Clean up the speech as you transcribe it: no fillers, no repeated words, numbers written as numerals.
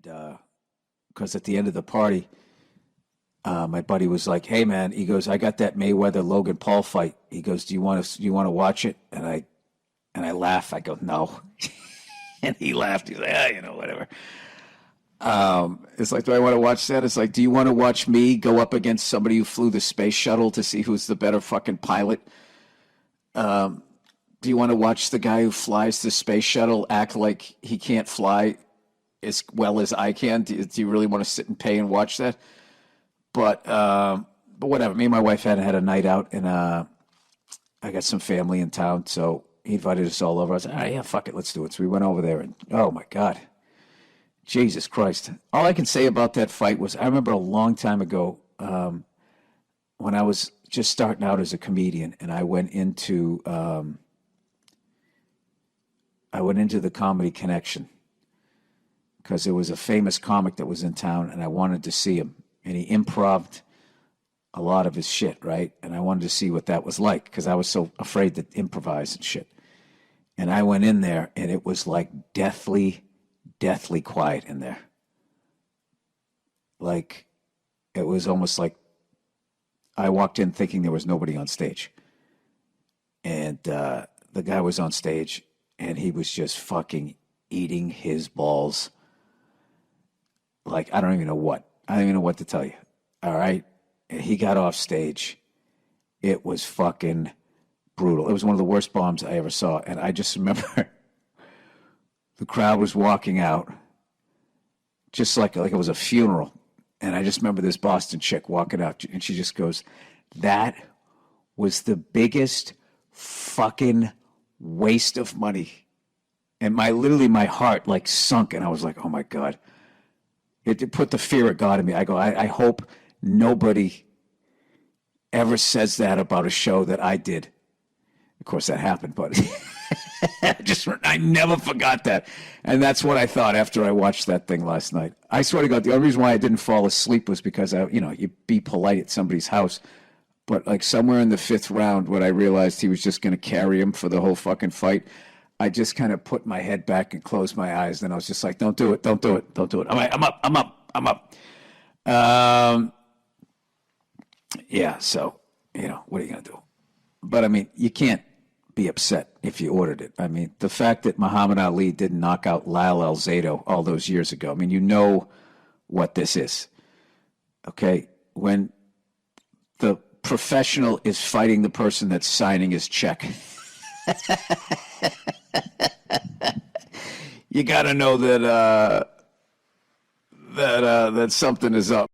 because at the end of the party, my buddy was like, "Hey man," he goes, "I got that Mayweather Logan Paul fight." He goes, "Do you want to watch it?" And I laugh. I go, "No," and he laughed. He's like, whatever. It's like, do I want to watch that? It's like, do you want to watch me go up against somebody who flew the space shuttle to see who's the better fucking pilot? Do you want to watch the guy who flies the space shuttle act like he can't fly as well as I can? Do you really want to sit and pay and watch that? But whatever. Me and my wife hadn't had a night out, and I got some family in town, so he invited us all over. I was like, yeah, fuck it, let's do it. So we went over there, and oh my God. Jesus Christ. All I can say about that fight was I remember a long time ago when I was just starting out as a comedian, and I went into the Comedy Connection because there was a famous comic that was in town, and I wanted to see him. And he improv'd a lot of his shit, right? And I wanted to see what that was like because I was so afraid to improvise and shit. And I went in there, and it was like deathly quiet in there. Like, it was almost like I walked in thinking there was nobody on stage. And the guy was on stage, and he was just fucking eating his balls. Like, I don't even know what to tell you. All right? And he got off stage. It was fucking brutal. It was one of the worst bombs I ever saw. And I just remember the crowd was walking out just like it was a funeral. And I just remember this Boston chick walking out, and she just goes, "That was the biggest fucking waste of money." And my heart like sunk, and I was like, oh my God. It put the fear of God in me. I go, I hope nobody ever says that about a show that I did. Of course that happened, but I never forgot that. And that's what I thought after I watched that thing last night. I swear to God, the only reason why I didn't fall asleep was because you be polite at somebody's house. But like somewhere in the fifth round, when I realized he was just going to carry him for the whole fucking fight, I just kind of put my head back and closed my eyes. And I was just like, don't do it. Don't do it. Don't do it. I'm up. Yeah. So, what are you going to do? But I mean, you can't be upset if you ordered it. I mean, the fact that Muhammad Ali didn't knock out Lyle Alzado all those years ago, I mean, you know what this is. Okay? When the professional is fighting the person that's signing his check, you got to know that something is up.